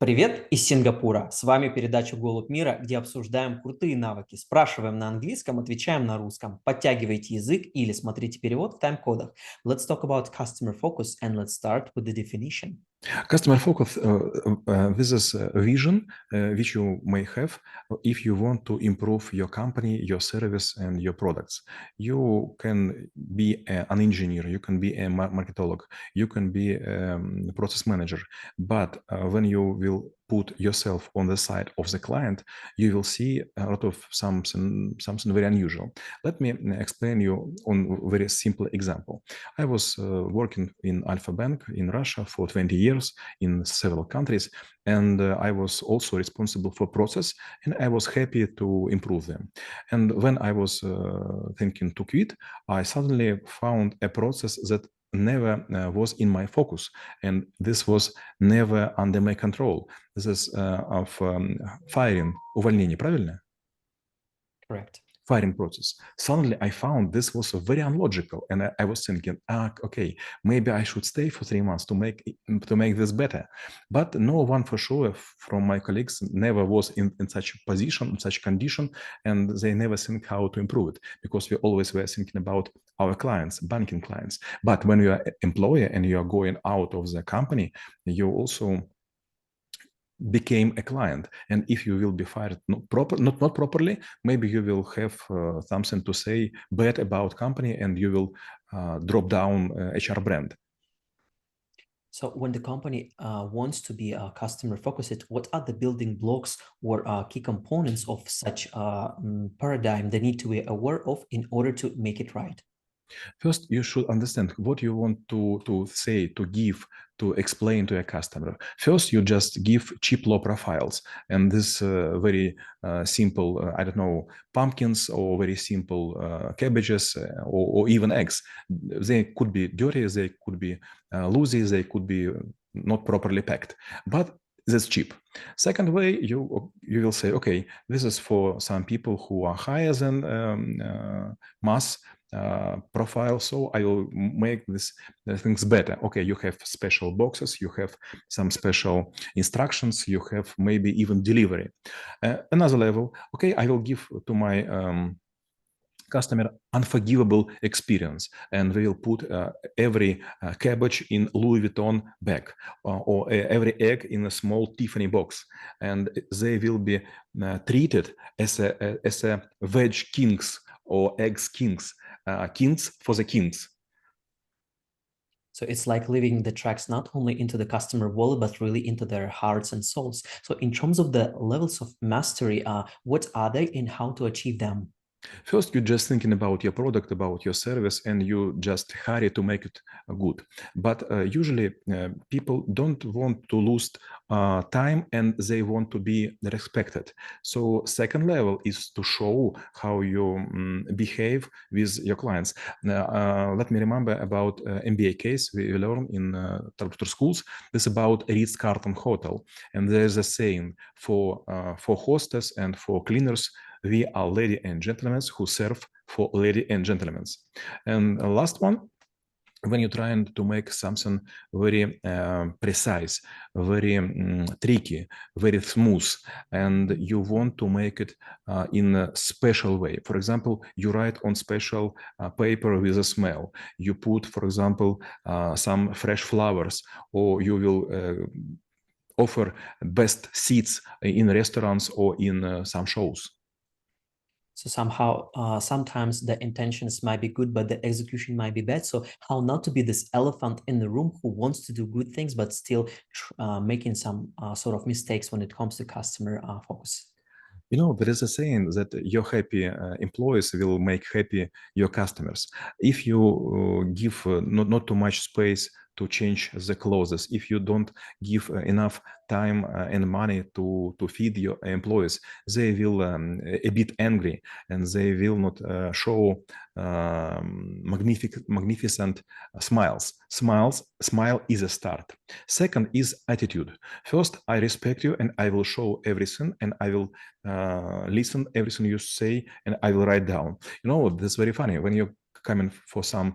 Привет из Сингапура. С вами передача «Голубь мира», где обсуждаем крутые навыки. Спрашиваем на английском, отвечаем на русском. Подтягивайте язык или смотрите перевод в тайм-кодах. Let's talk about customer focus and let's start with the definition. Customer focus, this is a vision which you may have if you want to improve your company, your service, and your products. You can be an engineer, you can be a marketolog, you can be a process manager, but when you will put yourself on the side of the client, you will see a lot of something very unusual. Let me explain you on a very simple example. I was working in Alpha Bank in Russia for 20 years in several countries, and I was also responsible for process, and I was happy to improve them. And when I was thinking to quit, I suddenly found a process that never was in my focus, and this was never under my control. This is of firing, увольнение, правильно? Correct. Firing process. Suddenly, I found this was very unlogical, and I was thinking, okay, maybe I should stay for 3 months to make this better. But no one for sure from my colleagues never was in such a position, in such condition, and they never think how to improve it because we always were thinking about our clients, banking clients. But when you are an employer and you are going out of the company, you also became a client, and if you will be fired not properly, maybe you will have something to say bad about company, and you will drop down HR brand. So when the company wants to be customer focused, what are the building blocks or key components of such paradigm they need to be aware of in order to make it right? First, you should understand what you want to say, to give, to explain to a customer. First, you just give cheap low profiles, and this very simple, I don't know, pumpkins or very simple cabbages or even eggs. They could be dirty, they could be loosey, they could be not properly packed, but that's cheap. Second way, you will say, okay, this is for some people who are higher than mass profile, so I will make this things better. Okay, you have special boxes, you have some special instructions, you have maybe even delivery. Another level, okay, I will give to my customer unforgivable experience, and we will put every cabbage in Louis Vuitton bag or every egg in a small Tiffany box, and they will be treated as a veg kings or eggs kings, kings for the kings. So it's like leaving the tracks not only into the customer wallet, but really into their hearts and souls. So in terms of the levels of mastery, what are they and how to achieve them? First, you're just thinking about your product, about your service, and you just hurry to make it good. But usually, people don't want to lose time, and they want to be respected. So, second level is to show how you behave with your clients. Let me remember about MBA case we learned in doctor schools. This is about Ritz-Carlton Hotel, and there's a saying for hostess and for cleaners: we are lady and gentlemen who serve for lady and gentlemen. And last one, when you're trying to make something very precise, very tricky, very smooth, and you want to make it in a special way. For example, you write on special paper with a smell. You put, for example, some fresh flowers, or you will offer best seats in restaurants or in some shows. So somehow, sometimes the intentions might be good, but the execution might be bad. So how not to be this elephant in the room who wants to do good things, but still making some sort of mistakes when it comes to customer focus. You know, there is a saying that your happy employees will make happy your customers. If you give not too much space to change the clothes, if you don't give enough time and money to feed your employees, they will a bit angry, and they will not show magnificent Smile is a start. Second is attitude. First, I respect you, and I will show everything, and I will listen everything you say, and I will write down. You know, that's very funny. When you're coming for some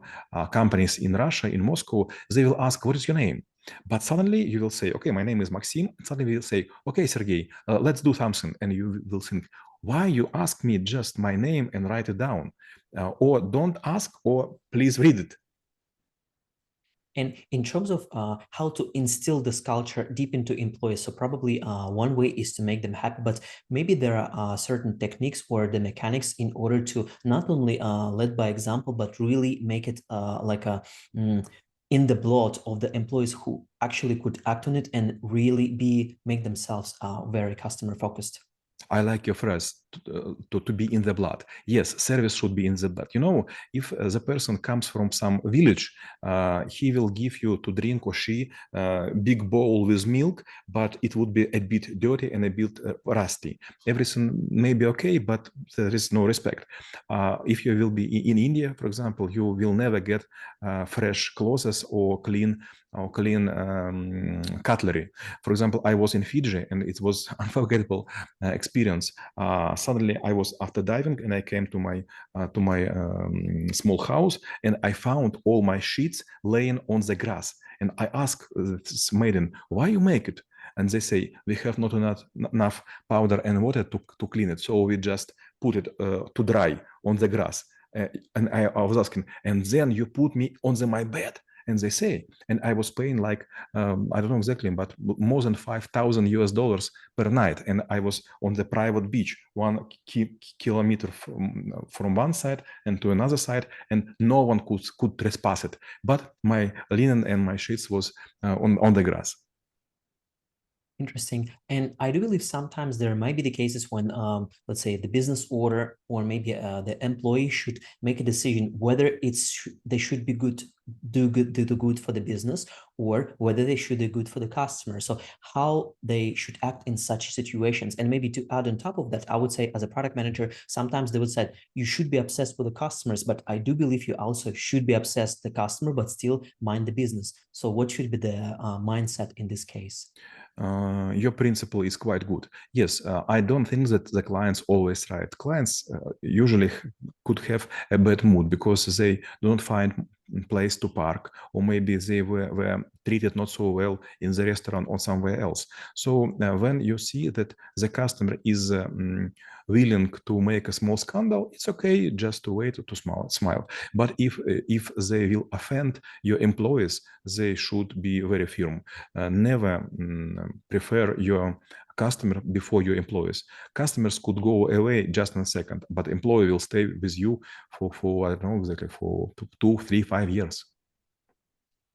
companies in Russia, in Moscow, they will ask, what is your name? But suddenly you will say, okay, my name is Maxim. Suddenly you will say, okay, Sergey, let's do something. And you will think, why you ask me just my name and write it down? Or don't ask, or please read it. And in terms of how to instill this culture deep into employees, so probably one way is to make them happy, but maybe there are certain techniques or the mechanics in order to not only lead by example, but really make it like a in the blood of the employees who actually could act on it and really make themselves very customer focused. I like your phrase, to be in the blood. Yes, service should be in the blood. You know, if the person comes from some village, he will give you to drink, or she, big bowl with milk, but it would be a bit dirty and a bit rusty. Everything may be okay, but there is no respect. If you will be in India, for example, you will never get fresh clothes or clean cutlery. For example, I was in Fiji, and it was unforgettable experience. Suddenly, I was after diving, and I came to my small house, and I found all my sheets laying on the grass. And I asked this maiden, "Why you make it?" And they say, "We have not enough powder and water to clean it, so we just put it to dry on the grass." And I was asking, and then you put me on my bed? And they say, and I was paying like, I don't know exactly, but more than $5,000 per night. And I was on the private beach, 1 kilometer from one side and to another side, and no one could trespass it. But my linen and my sheets was on the grass. Interesting. And I do believe sometimes there might be the cases when, let's say, the business owner or maybe the employee should make a decision whether they should be do good for the business, or whether they should do good for the customer. So how they should act in such situations. And maybe to add on top of that, I would say as a product manager, sometimes they would say you should be obsessed with the customers, but I do believe you also should be obsessed with the customer, but still mind the business. So what should be the mindset in this case? Your principle is quite good. Yes, I don't think that the clients always right. Clients usually could have a bad mood because they don't find place to park, or maybe they were treated not so well in the restaurant or somewhere else. So when you see that the customer is willing to make a small scandal, it's okay just to wait to smile. But if they will offend your employees, they should be very firm. Never prefer your customer before your employees. Customers could go away just in a second, but employee will stay with you for I don't know exactly, for 2, 3, 5 years.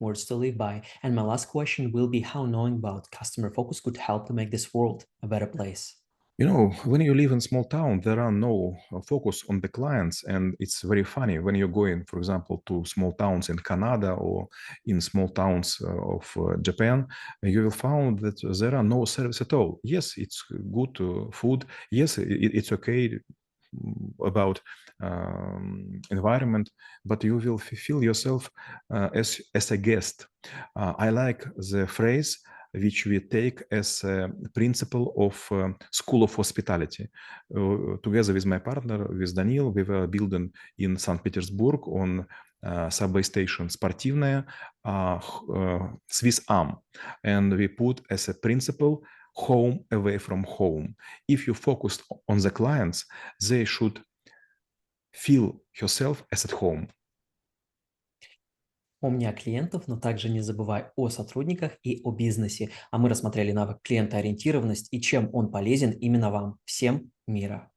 Words to live by. And my last question will be how knowing about customer focus could help to make this world a better place. You know, when you live in small town, there are no focus on the clients, and it's very funny when you're going, for example, to small towns in Canada or in small towns of Japan, you will find that there are no service at all. Yes, it's good food. Yes, it's okay about environment, but you will feel yourself as a guest. I like the phrase which we take as a principle of School of Hospitality. Together with my partner, with Daniil, we were building in St. Petersburg on subway station Спортивная, Swiss Arm. And we put as a principle home away from home. If you focus on the clients, they should feel yourself as at home. Помни о клиентах, но также не забывай о сотрудниках и о бизнесе. А мы рассмотрели навык клиентоориентированность и чем он полезен именно вам. Всем мира!